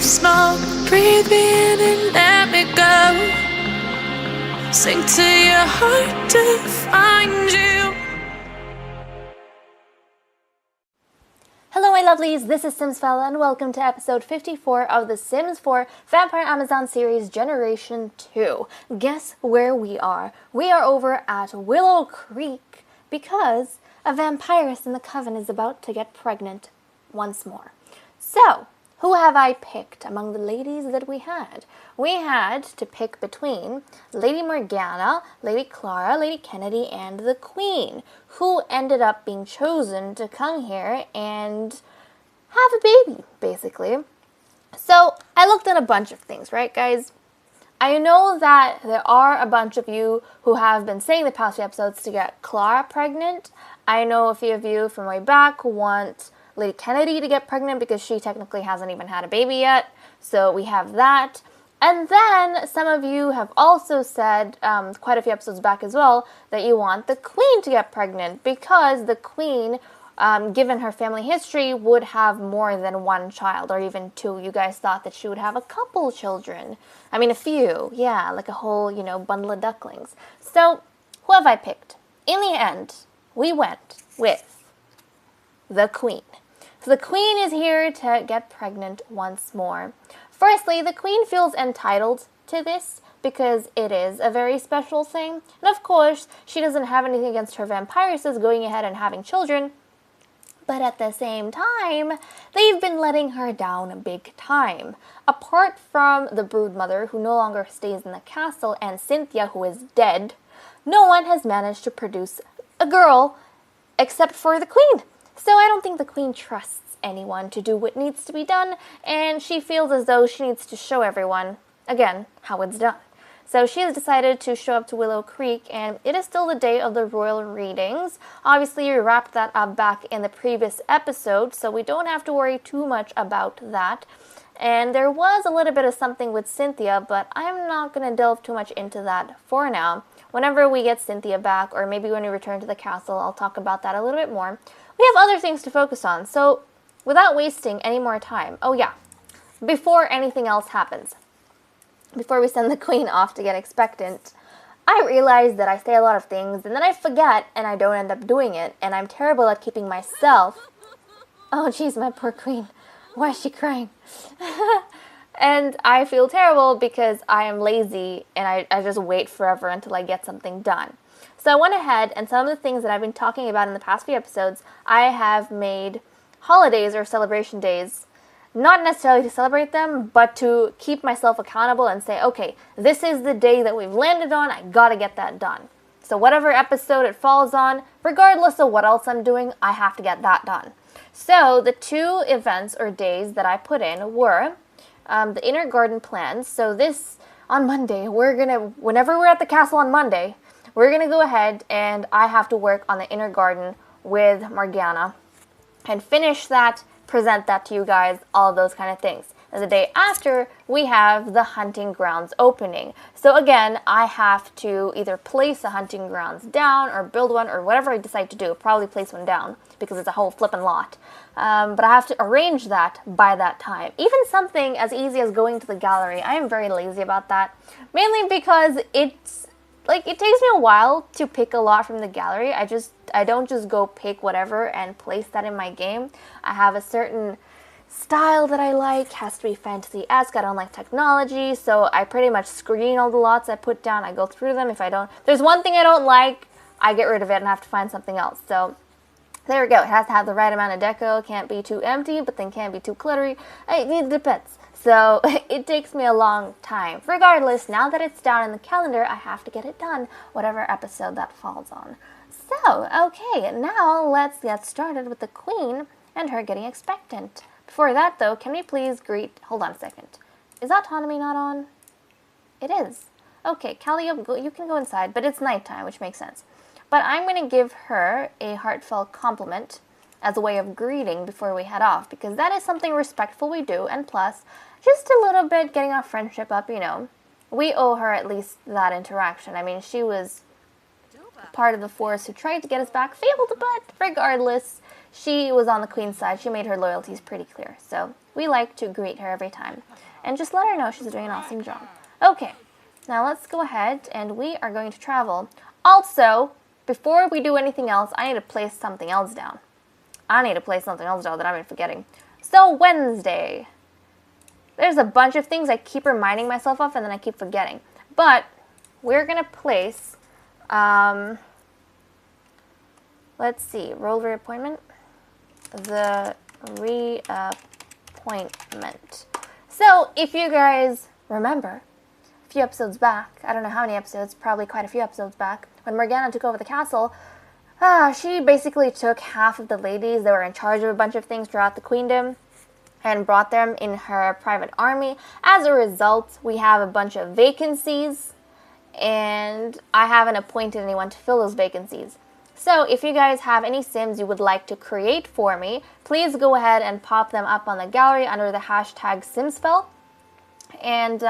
smoke, breathe me in and let me go. Sink to your heart to find you. Hello my lovelies, this is simsfel and welcome to episode 54 of the Sims 4 Vampire Amazon series Generation 2. Guess where we are? We are over at Willow Creek because a vampiress in the coven is about to get pregnant once more. So, who have I picked among the ladies that we had? We had to pick between Lady Morgana, Lady Clara, Lady Kennedy, and the Queen, who ended up being chosen to come here and have a baby, basically. So, I looked at a bunch of things, right, guys? I know that there are a bunch of you who have been saying the past few episodes to get Clara pregnant. I know a few of you from way back want Lady Kennedy to get pregnant because she technically hasn't even had a baby yet. So we have that. And then some of you have also said, quite a few episodes back as well, that you want the Queen to get pregnant because the Queen, given her family history, would have more than one child or even two. You guys thought that she would have a couple children. I mean, a few. Yeah, like a whole, bundle of ducklings. So who have I picked? In the end, we went with the Queen. So the Queen is here to get pregnant once more. Firstly, the Queen feels entitled to this because it is a very special thing. And of course, she doesn't have anything against her vampiresses going ahead and having children. But at the same time, they've been letting her down big time. Apart from the broodmother, who no longer stays in the castle, and Cynthia, who is dead, no one has managed to produce a girl except for the Queen. So I don't think the Queen trusts anyone to do what needs to be done, and she feels as though she needs to show everyone, again, how it's done. So she has decided to show up to Willow Creek, and it is still the day of the royal readings. Obviously, we wrapped that up back in the previous episode, so we don't have to worry too much about that. And there was a little bit of something with Cynthia, but I'm not going to delve too much into that for now. Whenever we get Cynthia back, or maybe when we return to the castle, I'll talk about that a little bit more. We have other things to focus on, so without wasting any more time, oh yeah, before anything else happens, before we send the Queen off to get expectant, I realize that I say a lot of things, and then I forget, and I don't end up doing it, and I'm terrible at keeping myself. Oh jeez, my poor Queen. Why is she crying? And I feel terrible because I am lazy, and I just wait forever until I get something done. So I went ahead, and some of the things that I've been talking about in the past few episodes, I have made holidays or celebration days, not necessarily to celebrate them, but to keep myself accountable and say, okay, this is the day that we've landed on, I gotta get that done. So whatever episode it falls on, regardless of what else I'm doing, I have to get that done. So the two events or days that I put in were the inner garden plans. So this, on Monday, whenever we're at the castle on Monday, we're going to go ahead and I have to work on the inner garden with Morgana and finish that, present that to you guys, all of those kind of things. And the day after, we have the hunting grounds opening. So again, I have to either place the hunting grounds down or build one or whatever I decide to do. Probably place one down because it's a whole flippin' lot. But I have to arrange that by that time. Even something as easy as going to the gallery. I am very lazy about that. Mainly because it takes me a while to pick a lot from the gallery. I don't just go pick whatever and place that in my game. I have a certain style that I like, has to be fantasy-esque. I don't like technology, so I pretty much screen all the lots I put down. I go through them. If there's one thing I don't like, I get rid of it and have to find something else. So there we go. It has to have the right amount of deco. Can't be too empty, but then can't be too cluttery. It depends. So it takes me a long time. Regardless, now that it's down in the calendar, I have to get it done, whatever episode that falls on. So, okay, now let's get started with the Queen and her getting expectant. Before that, though, can we please hold on a second. Is autonomy not on? It is. Okay, Callie, you can go inside, but it's nighttime, which makes sense. But I'm going to give her a heartfelt compliment as a way of greeting before we head off, because that is something respectful we do, and plus, just a little bit getting our friendship up, We owe her at least that interaction. I mean, she was part of the force who tried to get us back, failed, but regardless, she was on the queen's side. She made her loyalties pretty clear. So we like to greet her every time and just let her know she's doing an awesome job. Okay, now let's go ahead and we are going to travel. Also, before we do anything else, I need to place something else down. I need to place something else down that I've been forgetting. So Wednesday. There's a bunch of things I keep reminding myself of and then I keep forgetting. But we're going to place, let's see, role reappointment. The reappointment. So if you guys remember, a few episodes back, I don't know how many episodes, probably quite a few episodes back, when Morgana took over the castle, she basically took half of the ladies that were in charge of a bunch of things throughout the queendom and brought them in her private army. As a result, we have a bunch of vacancies, and I haven't appointed anyone to fill those vacancies. So if you guys have any Sims you would like to create for me, please go ahead and pop them up on the gallery under the hashtag simsfel. And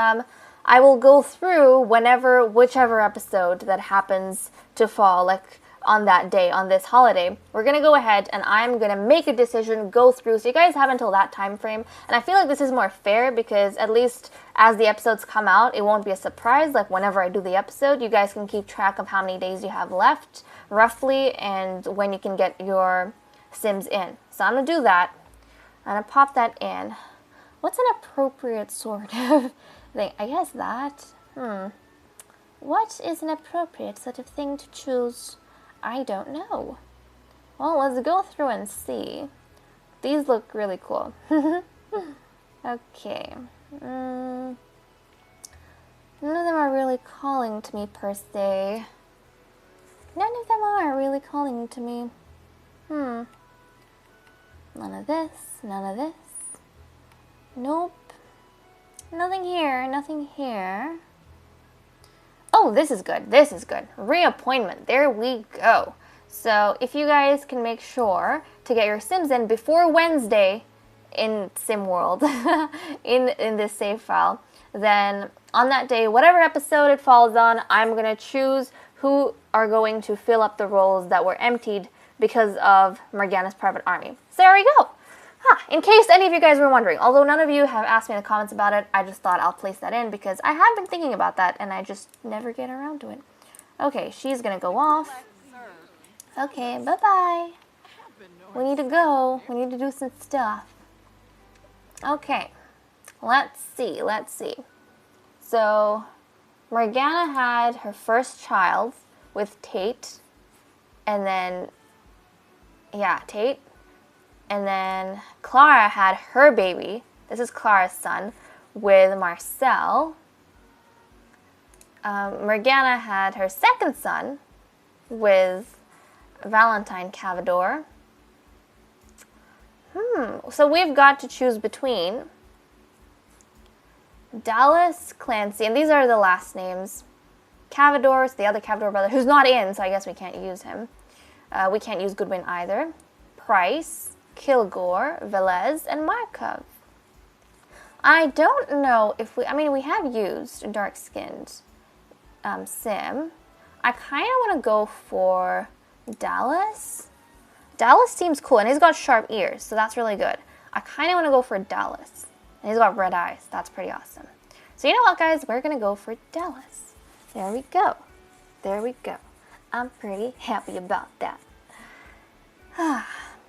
I will go through whichever episode that happens to fall, like on that day, on this holiday. We're going to go ahead and I'm going to make a decision, go through, so you guys have until that time frame. And I feel like this is more fair because at least as the episodes come out, it won't be a surprise. Like whenever I do the episode, you guys can keep track of how many days you have left, roughly, and when you can get your Sims in. So I'm going to do that. I'm going to pop that in. What's an appropriate sort of thing? I guess that. What is an appropriate sort of thing to choose? I don't know. Well, let's go through and see. These look really cool. Okay. None of them are really calling to me per se. None of them are really calling to me. None of this. None of this. Nope. Nothing here. Nothing here. Oh, this is good. This is good. Reappointment. There we go. So if you guys can make sure to get your Sims in before Wednesday in SimWorld, in this save file, then on that day, whatever episode it falls on, I'm going to choose who are going to fill up the roles that were emptied because of Morgana's private army. So there we go. In case any of you guys were wondering, although none of you have asked me in the comments about it, I just thought I'll place that in because I have been thinking about that and I just never get around to it. Okay, she's gonna go off. Okay, bye-bye. We need to go. We need to do some stuff. Okay, let's see, let's see. So, Morgana had her first child with Tate, and then, yeah, Tate. And then Clara had her baby. This is Clara's son with Marcel. Morgana had her second son with Valentine Cavador. So we've got to choose between Dallas Clancy, and these are the last names. Cavador's the other Cavador brother, who's not in, so I guess we can't use him. We can't use Goodwin either. Price, Kilgore, Velez, and Markov. I don't know if we have used a dark-skinned Sim. I kind of want to go for Dallas. Dallas seems cool, and he's got sharp ears, so that's really good. I kind of want to go for Dallas. And he's got red eyes. That's pretty awesome. So you know what, guys? We're going to go for Dallas. There we go. There we go. I'm pretty happy about that.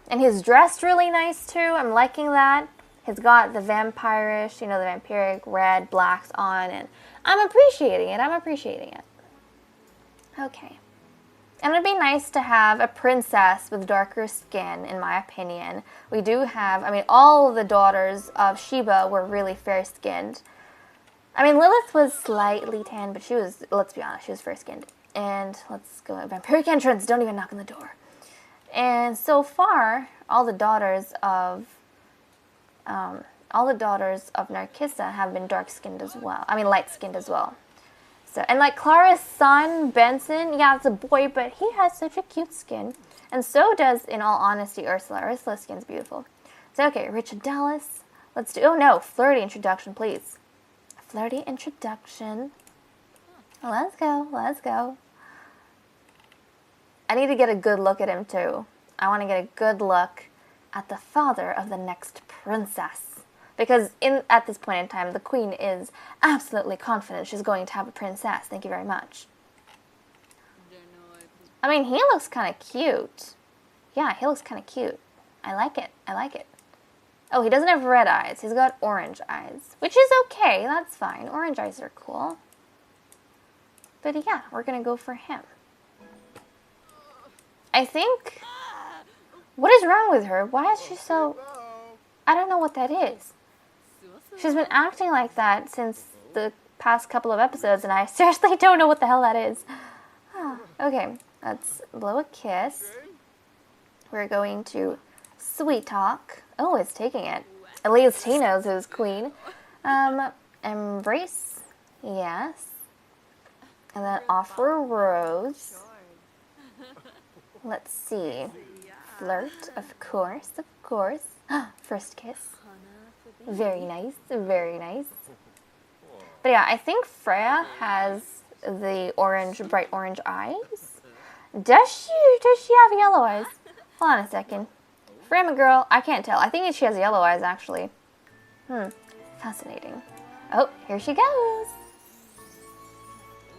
And he's dressed really nice too. I'm liking that. He's got the vampirish, the vampiric red, blacks on, and I'm appreciating it. I'm appreciating it. Okay. And it'd be nice to have a princess with darker skin, in my opinion. We do have, all of the daughters of Sheba were really fair-skinned. Lilith was slightly tan, but she was, let's be honest, she was fair-skinned. And let's go, vampiric entrance, don't even knock on the door. And so far, all the daughters of Narcissa have been dark-skinned as well. Light-skinned as well. So, and like Clara's son, Benson, yeah, it's a boy, but he has such a cute skin. And so does, in all honesty, Ursula. Ursula's skin's beautiful. So, okay, Richard Dallas. Let's do, oh no, flirty introduction, please. Flirty introduction. Let's go, let's go. I need to get a good look at him, too. I want to get a good look at the father of the next princess. Because at this point in time, the queen is absolutely confident she's going to have a princess. Thank you very much. I mean, he looks kind of cute. Yeah, he looks kind of cute. I like it. I like it. Oh, he doesn't have red eyes. He's got orange eyes. Which is okay. That's fine. Orange eyes are cool. But yeah, we're going to go for him. I think... What is wrong with her? Why is she so... I don't know what that is. She's been acting like that since the past couple of episodes, and I seriously don't know what the hell that is. Okay, let's blow a kiss. We're going to sweet talk. Oh, it's taking it. At least he knows who's queen. Embrace. Yes. And then offer a rose. Let's see. Flirt, of course, of course. First kiss. Very nice, very nice. But yeah, I think Freya has the bright orange eyes. Does she have yellow eyes? Hold on a second. Freya, my girl, I can't tell. I think she has yellow eyes, actually. Fascinating. Oh, here she goes.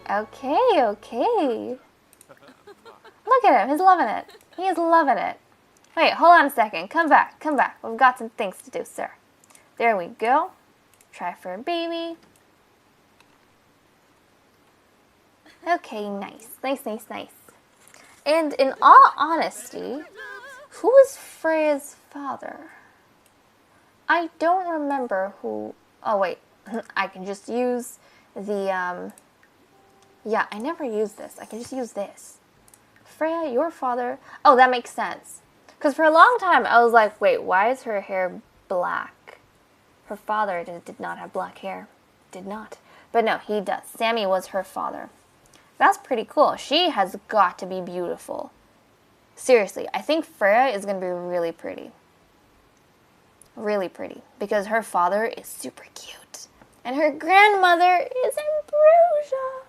Okay, okay. Look at him, he's loving it. He is loving it. Wait, hold on a second. Come back, come back. We've got some things to do, sir. There we go. Try for a baby. Okay, nice. Nice, nice, nice. And in all honesty, who is Freya's father? I don't remember who... Oh, wait. I can just use the... Yeah, I never used this. I can just use this. Freya, your father... Oh, that makes sense. Because for a long time, I was like, wait, why is her hair black? Her father did not have black hair. Did not. But no, he does. Sammy was her father. That's pretty cool. She has got to be beautiful. Seriously, I think Freya is going to be really pretty. Really pretty. Because her father is super cute. And her grandmother is Ambrosia.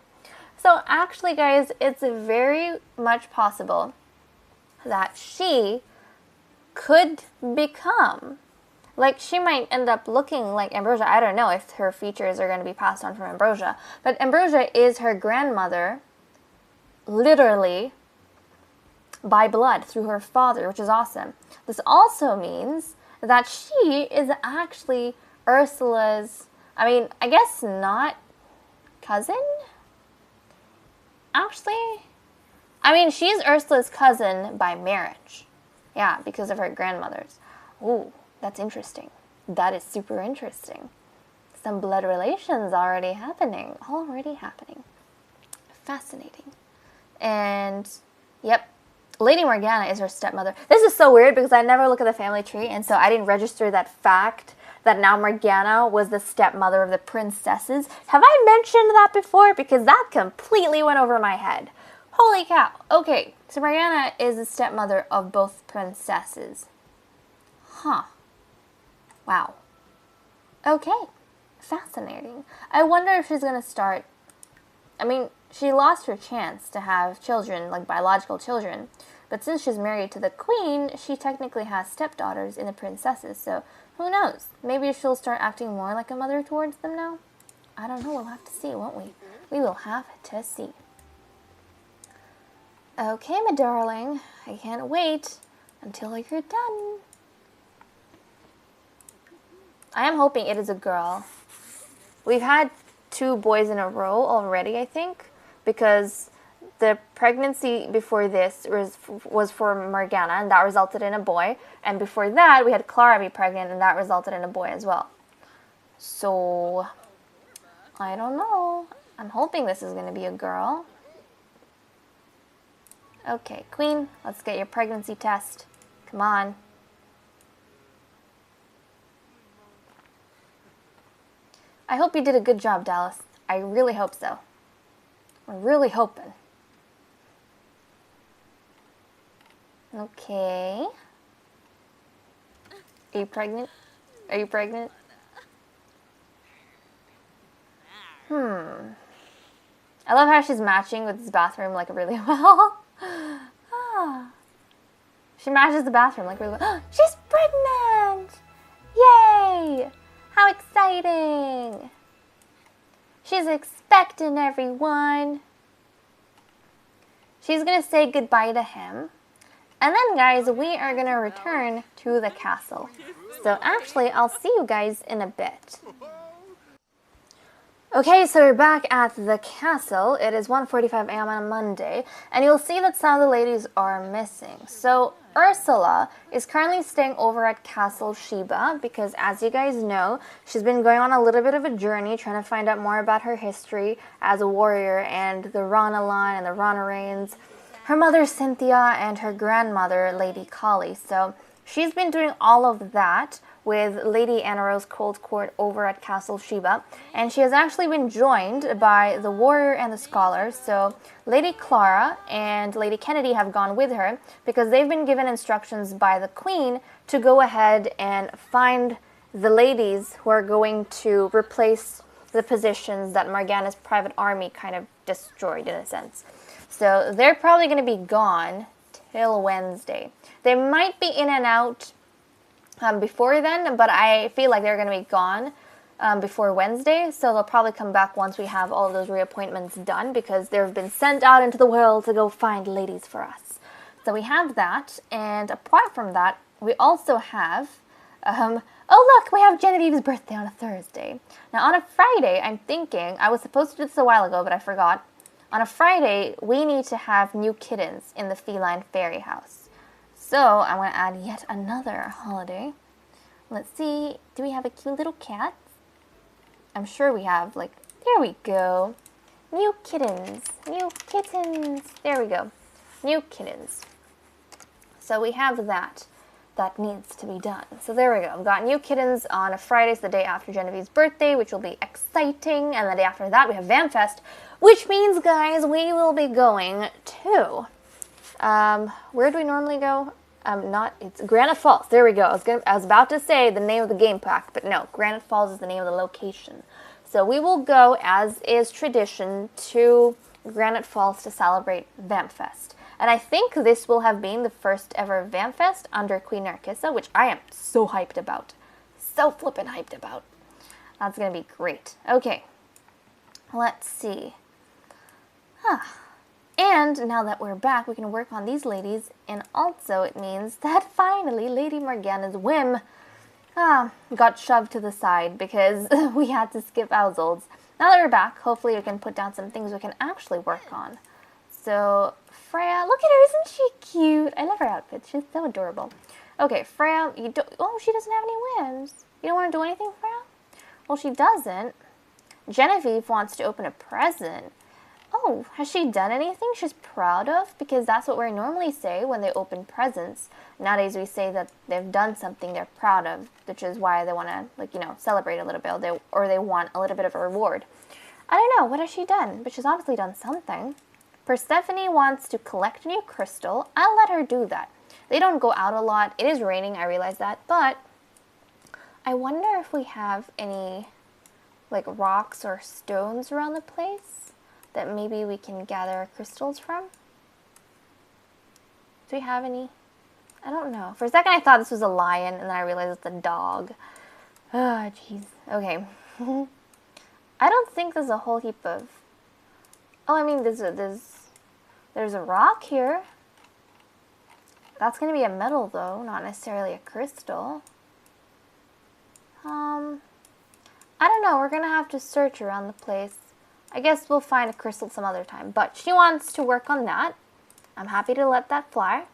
So actually, guys, it's very much possible that she could become, like, she might end up looking like Ambrosia. I don't know if her features are going to be passed on from Ambrosia. But Ambrosia is her grandmother, literally, by blood, through her father, which is awesome. This also means that she is actually Ursula's, I mean, I guess not cousin? Actually, I mean, she's Ursula's cousin by marriage. Yeah, because of her grandmothers. Ooh, that's interesting. That is super interesting. Some blood relations already happening. Already happening. Fascinating. And, yep, Lady Morgana is her stepmother. This is so weird because I never look at the family tree, and so I didn't register that fact that now Morgana was the stepmother of the princesses. Have I mentioned that before? Because that completely went over my head. Holy cow. Okay, so Morgana is the stepmother of both princesses. Huh. Wow. Okay. Fascinating. I wonder if she's going to start... I mean, she lost her chance to have children, like biological children. But since she's married to the queen, she technically has stepdaughters in the princesses. So, who knows? Maybe she'll start acting more like a mother towards them now? I don't know. We'll have to see, won't we? We will have to see. Okay, my darling. I can't wait until you're done. I am hoping it is a girl. We've had 2 boys in a row already, I think, because the pregnancy before this was for Morgana, and that resulted in a boy. And before that, we had Clara be pregnant, and that resulted in a boy as well. So, I don't know. I'm hoping this is going to be a girl. Okay, Queen, let's get your pregnancy test. Come on. I hope you did a good job, Dallas. I really hope so. We're really hoping. Okay. Are you pregnant? Are you pregnant? I love how she's matching with this bathroom, like, really well. She matches the bathroom, like, really well. She's pregnant! She's expecting everyone. She's going to say goodbye to him. And then, guys, we are going to return to the castle. So, actually, I'll see you guys in a bit. Okay, so we're back at the castle. It is 1:45 a.m. on a Monday, and you'll see that some of the ladies are missing. So, Ursula is currently staying over at Castle Sheba because, as you guys know, she's been going on a little bit of a journey trying to find out more about her history as a warrior and the Rana line and the Rana reigns, her mother Cynthia, and her grandmother Lady Kali. So she's been doing all of that with Lady Anna Rose Cold Court over at Castle Sheba, and she has actually been joined by the warrior and the scholar. So Lady Clara and Lady Kennedy have gone with her because they've been given instructions by the Queen to go ahead and find the ladies who are going to replace the positions that Morgana's private army kind of destroyed in a sense. So they're probably going to be gone till Wednesday. They might be in and out before then, but I feel like they're going to be gone before Wednesday, so they'll probably come back once we have all of those reappointments done because they've been sent out into the world to go find ladies for us. So we have that, and apart from that, we also have, oh look, we have Genevieve's birthday on a Thursday. Now on a Friday, I'm thinking, I was supposed to do this a while ago, but I forgot. On a Friday, we need to have new kittens in the feline fairy house. So I'm going to add yet another holiday. Let's see, do we have a cute little cat? I'm sure we have, like, there we go. New kittens, new kittens. There we go, new kittens. So we have that. That needs to be done. So there we go. We've got new kittens on a Friday, so the day after Genevieve's birthday, which will be exciting. And the day after that, we have Vampfest, which means, guys, we will be going to, where do we normally go? It's Granite Falls. There we go. I was about to say the name of the game pack, but no, Granite Falls is the name of the location. So we will go, as is tradition, to Granite Falls to celebrate Vampfest. And I think this will have been the first ever Vampfest under Queen Narcissa, which I am so hyped about. So flippin' hyped about. That's going to be great. Okay. Let's see. And now that we're back, we can work on these ladies. And also it means that finally Lady Morgana's whim got shoved to the side because we had to skip Owl's. Now that we're back, hopefully we can put down some things we can actually work on. So Freya, look at her, isn't she cute? I love her outfit. She's so adorable. Okay, Freya, she doesn't have any whims. You don't want to do anything, Freya? Well, she doesn't. Genevieve wants to open a present. Oh, has she done anything she's proud of? Because that's what we normally say when they open presents. Nowadays we say that they've done something they're proud of, which is why they want to, celebrate a little bit, or they want a little bit of a reward. I don't know, what has she done? But she's obviously done something. Persephone wants to collect a new crystal. I'll let her do that. They don't go out a lot. It is raining, I realize that. But I wonder if we have any, rocks or stones around the place that maybe we can gather crystals from. Do we have any? I don't know. For a second I thought this was a lion, and then I realized it's a dog. Ah, jeez. Okay. I don't think there's a whole heap of... Oh, I mean, there's a rock here. That's going to be a metal, though, not necessarily a crystal. I don't know. We're going to have to search around the place. I guess we'll find a crystal some other time. But she wants to work on that. I'm happy to let that fly.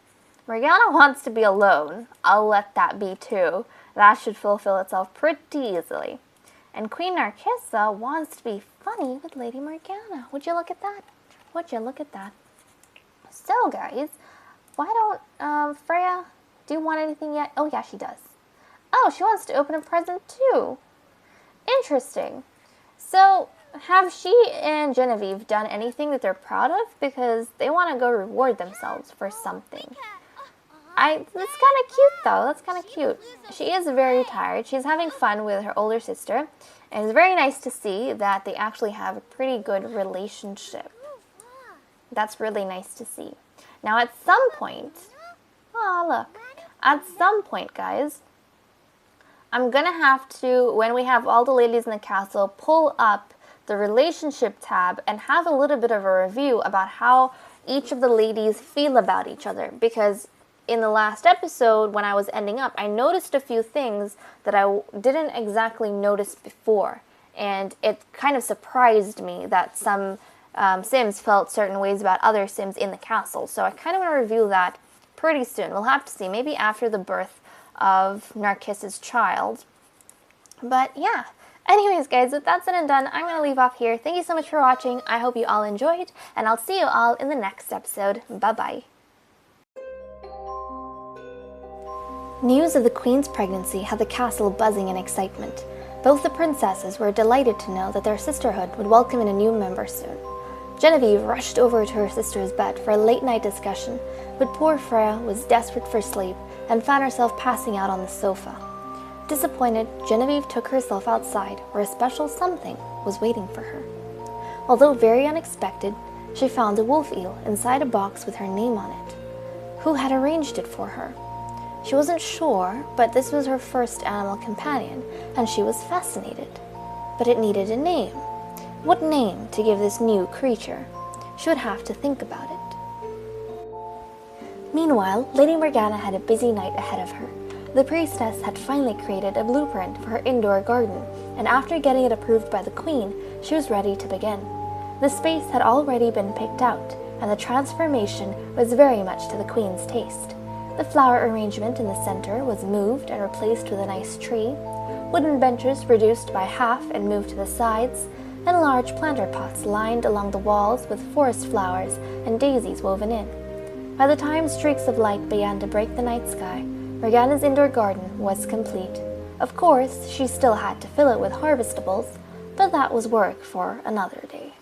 Morgana wants to be alone. I'll let that be, too. That should fulfill itself pretty easily. And Queen Narcissa wants to be funny with Lady Morgana. Would you look at that? Would you look at that? So, guys, why don't, Freya, do you want anything yet? Oh, yeah, she does. Oh, she wants to open a present, too. Interesting. So, have she and Genevieve done anything that they're proud of? Because they want to go reward themselves for something. That's kind of cute, though. That's kind of cute. She is very tired. She's having fun with her older sister. And it's very nice to see that they actually have a pretty good relationship. That's really nice to see. Now, at some point... Oh, look. At some point, guys, I'm going to have to, when we have all the ladies in the castle, pull up the relationship tab and have a little bit of a review about how each of the ladies feel about each other, because in the last episode when I was ending up, I noticed a few things that I didn't exactly notice before, and it kind of surprised me that some Sims felt certain ways about other Sims in the castle. So I kind of want to review that pretty soon. We'll have to see, maybe after the birth of Narcissus' child. But yeah. Anyways, guys, with that said and done, I'm going to leave off here. Thank you so much for watching. I hope you all enjoyed, and I'll see you all in the next episode. Bye-bye. News of the Queen's pregnancy had the castle buzzing in excitement. Both the princesses were delighted to know that their sisterhood would welcome in a new member soon. Genevieve rushed over to her sister's bed for a late-night discussion, but poor Freya was desperate for sleep and found herself passing out on the sofa. Disappointed, Genevieve took herself outside, where a special something was waiting for her. Although very unexpected, she found a wolf eel inside a box with her name on it. Who had arranged it for her? She wasn't sure, but this was her first animal companion, and she was fascinated. But it needed a name. What name to give this new creature? She would have to think about it. Meanwhile, Lady Morgana had a busy night ahead of her. The priestess had finally created a blueprint for her indoor garden, and after getting it approved by the Queen, she was ready to begin. The space had already been picked out, and the transformation was very much to the Queen's taste. The flower arrangement in the center was moved and replaced with a nice tree, wooden benches reduced by half and moved to the sides, and large planter pots lined along the walls with forest flowers and daisies woven in. By the time streaks of light began to break the night sky, Morgana's indoor garden was complete. Of course, she still had to fill it with harvestables, but that was work for another day.